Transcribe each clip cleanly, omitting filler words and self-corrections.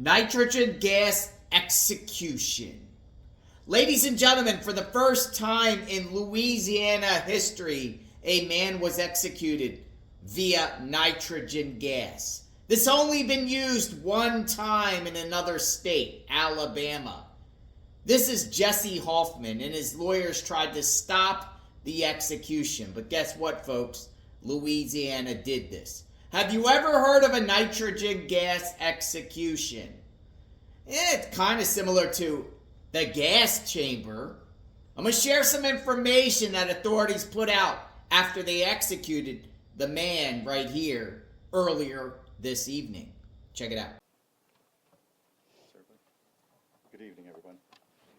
Nitrogen gas execution. Ladies and gentlemen, for the first time in Louisiana history, a man was executed via nitrogen gas. This only been used one time in another state, Alabama. This is Jessie Hoffman, and his lawyers tried to stop the execution. But guess what, folks? Louisiana did this. Have you ever heard of a nitrogen gas execution? It's kind of similar to the gas chamber. I'm going to share some information that authorities put out after they executed the man right here earlier this evening. Check it out. Certainly. Good evening, everyone.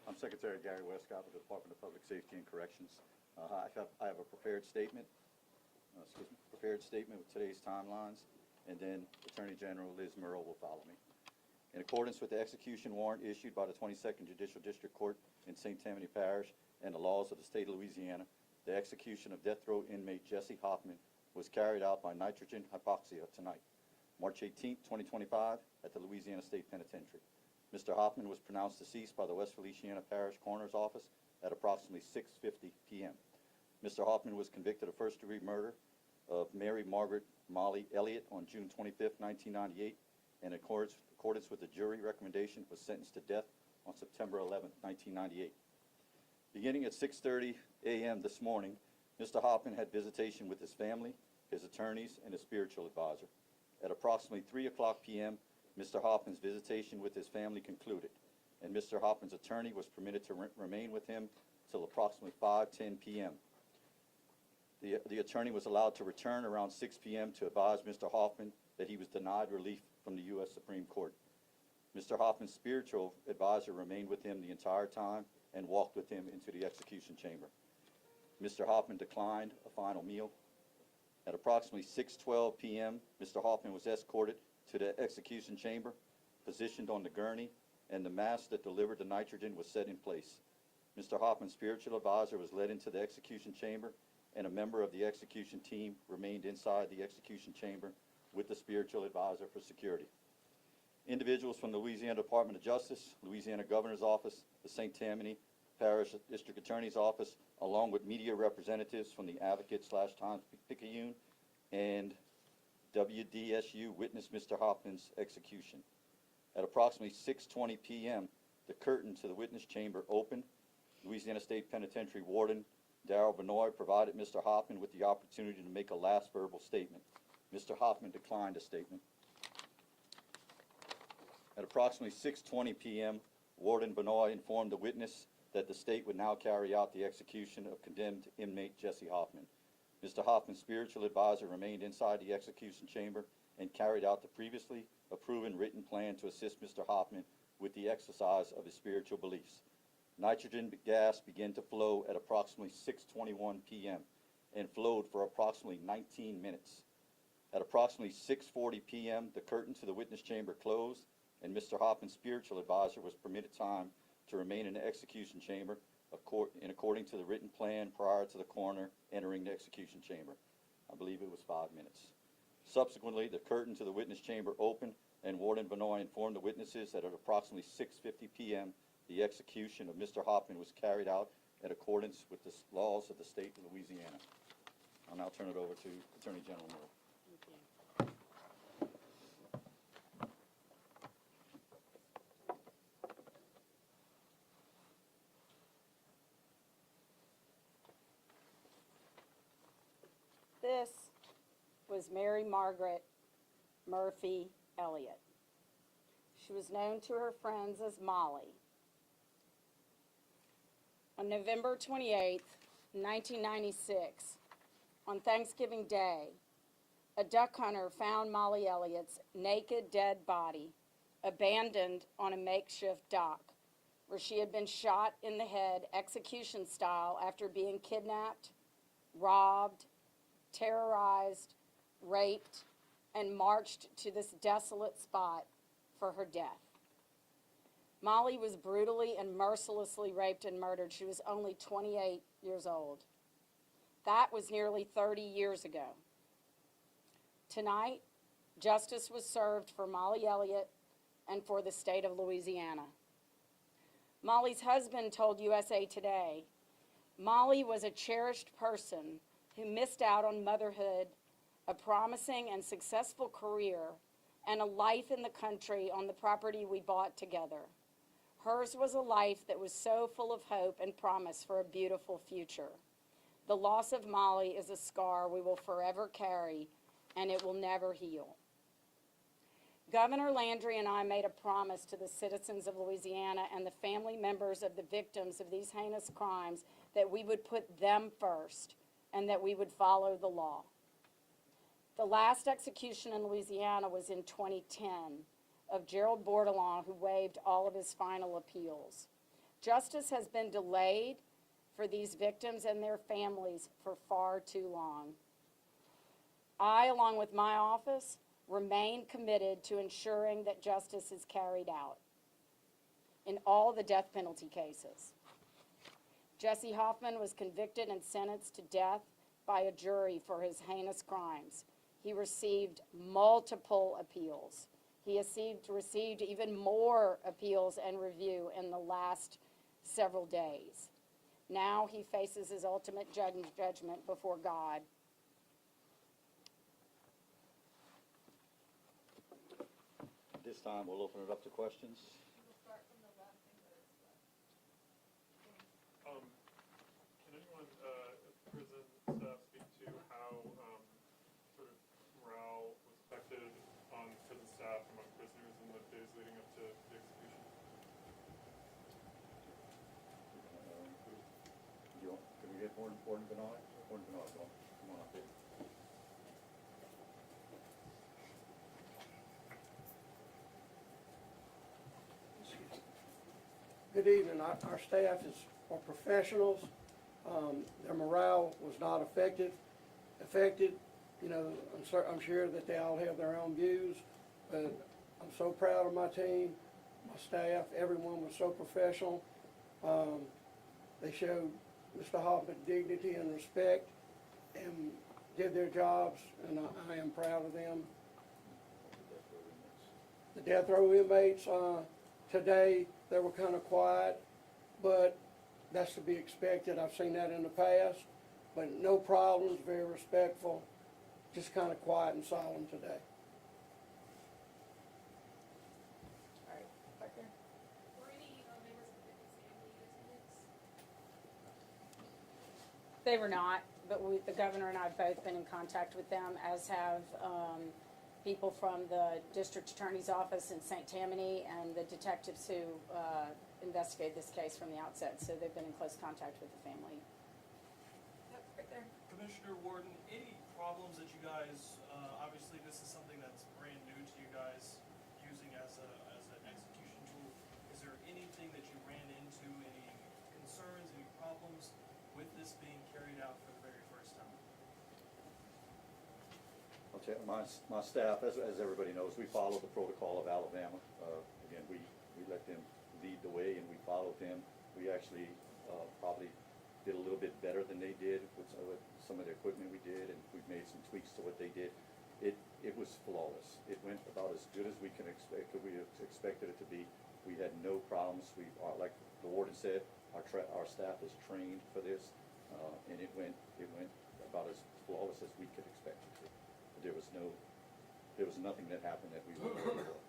I'm Secretary Gary Westcott with the Department of Public Safety and Corrections. I have a prepared statement with today's timelines, and then Attorney General Liz Murrow will follow me. In accordance with the execution warrant issued by the 22nd Judicial District Court in St. Tammany Parish and the laws of the state of Louisiana, the execution of death row inmate Jessie Hoffman was carried out by nitrogen hypoxia tonight, March 18, 2025, at the Louisiana State Penitentiary. Mr. Hoffman was pronounced deceased by the West Feliciana Parish Coroner's Office at approximately 6:50 p.m. Mr. Hoffman was convicted of first-degree murder of Mary Margaret Molly Elliott on June 25, 1998, and in accordance with the jury recommendation, was sentenced to death on September 11, 1998. Beginning at 6:30 a.m. this morning, Mr. Hoffman had visitation with his family, his attorneys, and his spiritual advisor. At approximately 3 o'clock p.m., Mr. Hoffman's visitation with his family concluded, and Mr. Hoffman's attorney was permitted to remain with him till approximately 5:10 p.m. The attorney was allowed to return around 6 p.m. to advise Mr. Hoffman that he was denied relief from the U.S. Supreme Court. Mr. Hoffman's spiritual advisor remained with him the entire time and walked with him into the execution chamber. Mr. Hoffman declined a final meal. At approximately 6:12 p.m., Mr. Hoffman was escorted to the execution chamber, positioned on the gurney, and the mask that delivered the nitrogen was set in place. Mr. Hoffman's spiritual advisor was led into the execution chamber, and a member of the execution team remained inside the execution chamber with the spiritual advisor for security. Individuals from the Louisiana Department of Justice, Louisiana Governor's Office, the St. Tammany Parish District Attorney's Office, along with media representatives from the Advocate/Times-Picayune and WDSU witnessed Mr. Hoffman's execution. At approximately 6:20 p.m., the curtain to the witness chamber opened. Louisiana State Penitentiary Warden Darrell Benoit provided Mr. Hoffman with the opportunity to make a last verbal statement. Mr. Hoffman declined a statement. At approximately 6:20 p.m., Warden Benoit informed the witness that the state would now carry out the execution of condemned inmate Jessie Hoffman. Mr. Hoffman's spiritual advisor remained inside the execution chamber and carried out the previously approved written plan to assist Mr. Hoffman with the exercise of his spiritual beliefs. Nitrogen gas began to flow at approximately 6:21 p.m. and flowed for approximately 19 minutes. At approximately 6:40 p.m., the curtain to the witness chamber closed, and Mr. Hoffman's spiritual advisor was permitted time to remain in the execution chamber according to the written plan prior to the coroner entering the execution chamber. I believe it was 5 minutes. Subsequently, the curtain to the witness chamber opened, and Warden Benoit informed the witnesses that at approximately 6:50 p.m., the execution of Mr. Hoffman was carried out in accordance with the laws of the state of Louisiana. I'll now turn it over to Attorney General Murrow. This was Mary Margaret Murphy Elliott. She was known to her friends as Molly. On November 28, 1996, on Thanksgiving Day, a duck hunter found Molly Elliott's naked, dead body abandoned on a makeshift dock where she had been shot in the head execution style after being kidnapped, robbed, terrorized, raped, and marched to this desolate spot for her death. Molly was brutally and mercilessly raped and murdered. She was only 28 years old. That was nearly 30 years ago. Tonight, justice was served for Molly Elliott and for the state of Louisiana. Molly's husband told USA Today, "Molly was a cherished person who missed out on motherhood, a promising and successful career, and a life in the country on the property we bought together. Hers was a life that was so full of hope and promise for a beautiful future. The loss of Molly is a scar we will forever carry, and it will never heal." Governor Landry and I made a promise to the citizens of Louisiana and the family members of the victims of these heinous crimes that we would put them first and that we would follow the law. The last execution in Louisiana was in 2010 of Gerald Bourdillon, who waived all of his final appeals. Justice has been delayed for these victims and their families for far too long. I, along with my office, remain committed to ensuring that justice is carried out in all the death penalty cases. Jessie Hoffman was convicted and sentenced to death by a jury for his heinous crimes. He received multiple appeals. He received even more appeals and review in the last several days. Now he faces his ultimate judgment before God. This time, we'll open it up to questions. Can anyone, prison staff speak to how, sort of morale was affected on prison staff among prisoners in the days leading up to the execution? Can we get Warden Bernard? Warden Bernard, come on up here. Good evening. Our staff are professionals. Their morale was not affected. You know, I'm sure that they all have their own views, but I'm so proud of my team, my staff. Everyone was so professional. They showed Mr. Hoffman dignity and respect and did their jobs, and I am proud of them. The death row inmates, today, they were kind of quiet, but that's to be expected. I've seen that in the past, but no problems, very respectful, just kind of quiet and solemn today. All right, back there. Were any members of the victim's family in attendance? They were not, but the governor and I have both been in contact with them, as have people from the district attorney's office in St. Tammany and the detectives who investigated this case from the outset. So they've been in close contact with the family. Yep, right there. Commissioner Warden, any problems that you guys, obviously this is something that's brand new to you guys, using as an execution tool. Is there anything that you ran into, any concerns, any problems with this being carried out for the very first time? I'll tell you, my staff, as everybody knows, we follow the protocol of Alabama. Again, we let them lead the way and we followed them. We actually probably did a little bit better than they did with some of the equipment we did, and we've made some tweaks to what they did. It was flawless. It went about as good as we can expect. We expected it to be. We had no problems. Like the warden said, our staff is trained for this, and it went about as flawless as we could expect it to. There was nothing that happened that we weren't aware of.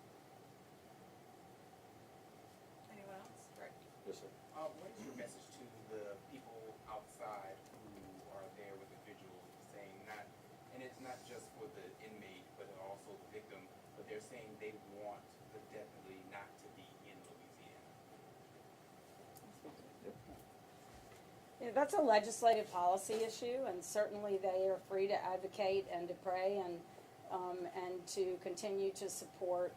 Anyone else? Right. Yes, sir. What is your message to the people outside who are there with the vigil, saying and it's not just for the inmate, but also the victim, but they're saying they want the death penalty not to be in Louisiana? Yep. Yeah, that's a legislative policy issue, and certainly they are free to advocate and to pray and to continue to support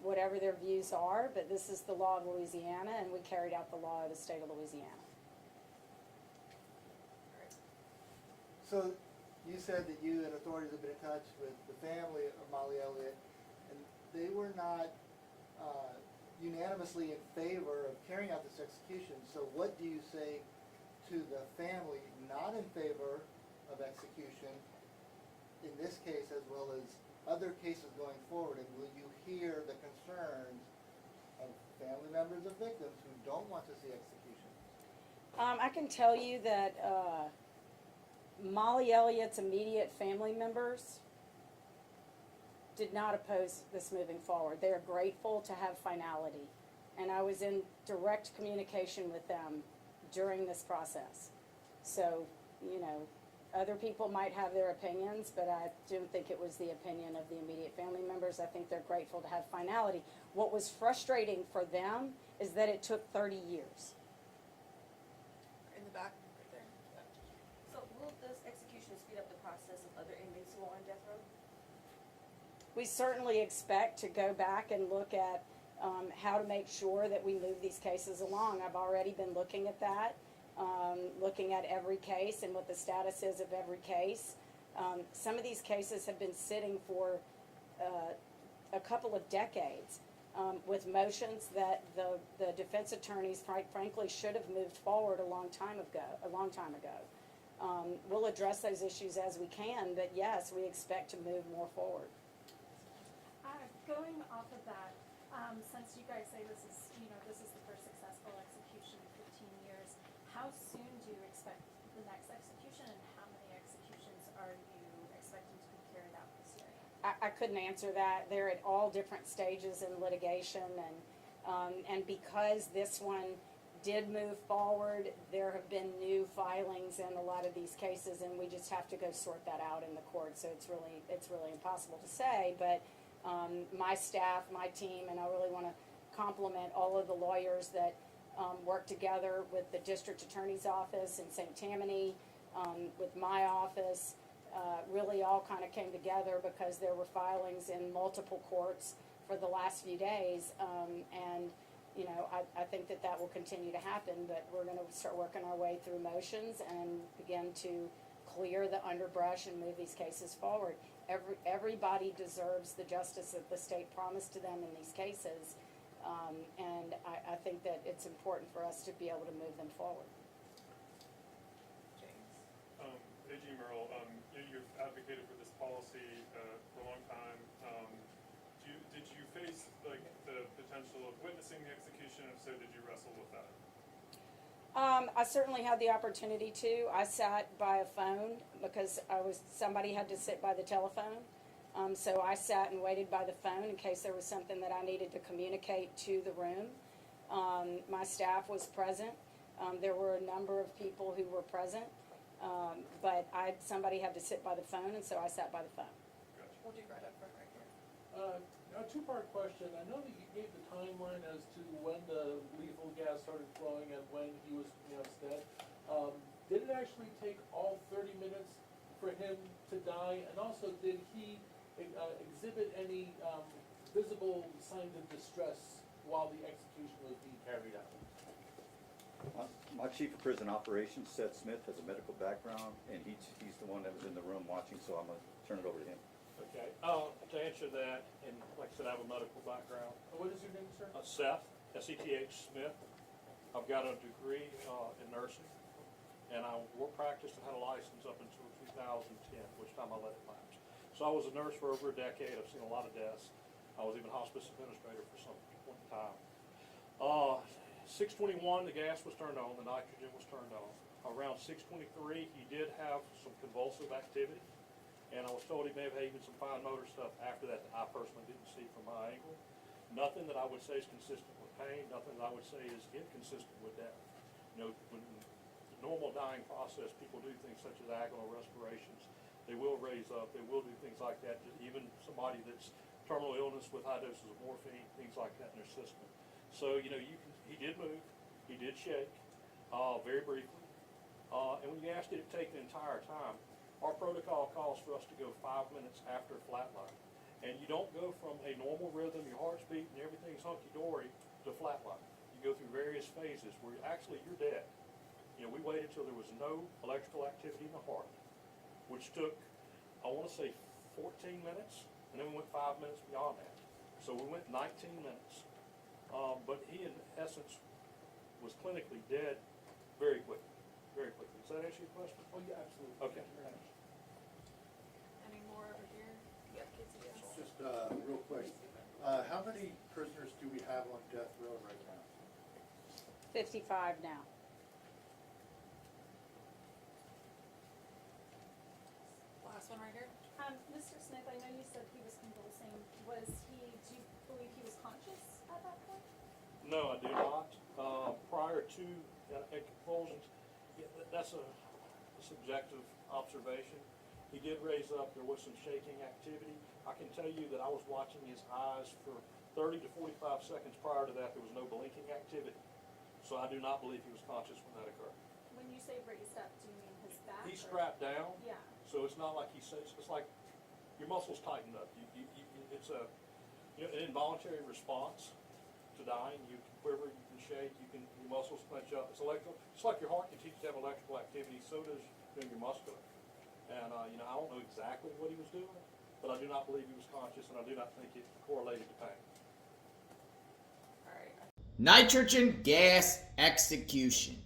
whatever their views are. But this is the law of Louisiana, and we carried out the law of the state of Louisiana. So you said that you and authorities have been in touch with the family of Molly Elliott, and they were not unanimously in favor of carrying out this execution. So what do you say to the family not in favor of execution in this case, as well as other cases going forward, and will you hear the concerns of family members of victims who don't want to see execution? I can tell you that Molly Elliott's immediate family members did not oppose this moving forward. They are grateful to have finality. And I was in direct communication with them during this process. So, you know, other people might have their opinions, but I don't think it was the opinion of the immediate family members. I think they're grateful to have finality. What was frustrating for them is that it took 30 years. In the back, right there. So will this execution speed up the process of other inmates who are on death row? We certainly expect to go back and look at how to make sure that we move these cases along. I've already been looking at that, looking at every case and what the status is of every case. Some of these cases have been sitting for a couple of decades with motions that the defense attorneys, frankly, should have moved forward a long time ago. We'll address those issues as we can, but yes, we expect to move more forward. Going off of that, since you guys say this is the first successful execution in 15 years, how soon do you expect the next execution, and how many executions are you expecting to be carried out this year? I couldn't answer that. They're at all different stages in litigation, and because this one did move forward, there have been new filings in a lot of these cases, and we just have to go sort that out in the court. So it's really impossible to say, but. My staff, my team, and I really want to compliment all of the lawyers that work together with the district attorney's office in St. Tammany, with my office, really all kind of came together because there were filings in multiple courts for the last few days, and you know, I think that will continue to happen, but we're going to start working our way through motions and begin to clear the underbrush and move these cases forward. Everybody deserves the justice that the state promised to them in these cases, and I think that it's important for us to be able to move them forward. James. AG Merle, you've advocated for this policy for a long time. Did you face like the potential of witnessing the execution? If so, did you wrestle with that? I certainly had the opportunity to. I sat by a phone because somebody had to sit by the telephone. So I sat and waited by the phone in case there was something that I needed to communicate to the room. My staff was present. There were a number of people who were present, but somebody had to sit by the phone, and so I sat by the phone. Gotcha. We'll do right up front right here. A two-part question. I know that you gave the timeline as to when the lethal gas started flowing and when he was pronounced dead. Did it actually take all 30 minutes for him to die? And also, did he exhibit any visible signs of distress while the execution was being carried out? My chief of prison operations, Seth Smith, has a medical background, and he's the one that was in the room watching, so I'm going to turn it over to him. Okay, to answer that, and like I said, I have a medical background. What is your name, sir? Seth, S-E-T-H Smith. I've got a degree in nursing, and I practiced and had a license up until 2010, which time I let it lapse. So I was a nurse for over a decade. I've seen a lot of deaths. I was even hospice administrator for some point in time. 6:21, the gas was turned on, the nitrogen was turned on. Around 6:23, he did have some convulsive activity. And I was told he may have had even some fine motor stuff after that I personally didn't see from my angle. Nothing that I would say is consistent with pain, nothing that I would say is inconsistent with death. You know, when the normal dying process, people do things such as agonal respirations. They will raise up, they will do things like that. Just even somebody that's terminal illness with high doses of morphine, things like that in their system. So, you know, he did move, he did shake, very briefly. And when you asked did it take the entire time, our protocol calls for us to go 5 minutes after flatline. And you don't go from a normal rhythm, your heart's beating, everything's hunky-dory, to flatline. You go through various phases where you're dead. You know, we waited till there was no electrical activity in the heart, which took, I want to say 14 minutes, and then we went 5 minutes beyond that. So we went 19 minutes. But he, in essence, was clinically dead very quickly, very quickly. Does that answer your question? Oh, yeah, absolutely. Okay. Thank you very much. Any more over here? Yep, kids, yeah. real quick. How many prisoners do we have on death row right now? 55 now. Last one right here. Mr. Smith, I know you said he was convulsing. Do you believe he was conscious at that point? No, I do not. Prior to convulsions, that's a subjective observation. He did raise up, there was some shaking activity. I can tell you that I was watching his eyes for 30 to 45 seconds prior to that. There was no blinking activity. So I do not believe he was conscious when that occurred. When you say raised up, do you mean his back? He's or- strapped down, Yeah. so it's not like he says, it's like your muscles tighten up. It's an involuntary response to dying. You can quiver, you can shake, your muscles clench up. It's like your heart continues to have electrical activity, so does your muscular. And, I don't know exactly what he was doing, but I do not believe he was conscious, and I do not think it correlated to pain. All right. Nitrogen gas execution.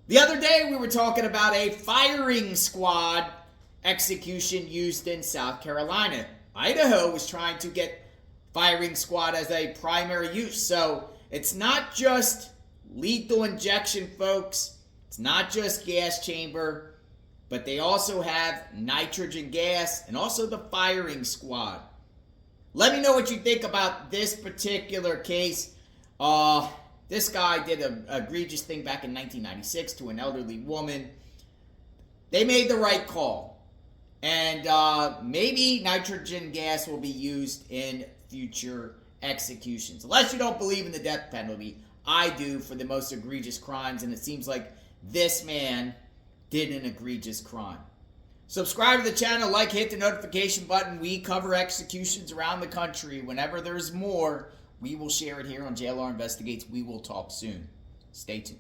The other day we were talking about a firing squad execution used in South Carolina. Idaho was trying to get firing squad as a primary use. So it's not just lethal injection, folks. It's not just gas chamber. But they also have nitrogen gas and also the firing squad. Let me know what you think about this particular case. This guy did an egregious thing back in 1996 to an elderly woman. They made the right call. And maybe nitrogen gas will be used in future executions. Unless you don't believe in the death penalty. I do, for the most egregious crimes. And it seems like this man did an egregious crime. Subscribe to the channel, hit the notification button. We cover executions around the country. Whenever there's more, we will share it here on JLR Investigates. We will talk soon. Stay tuned.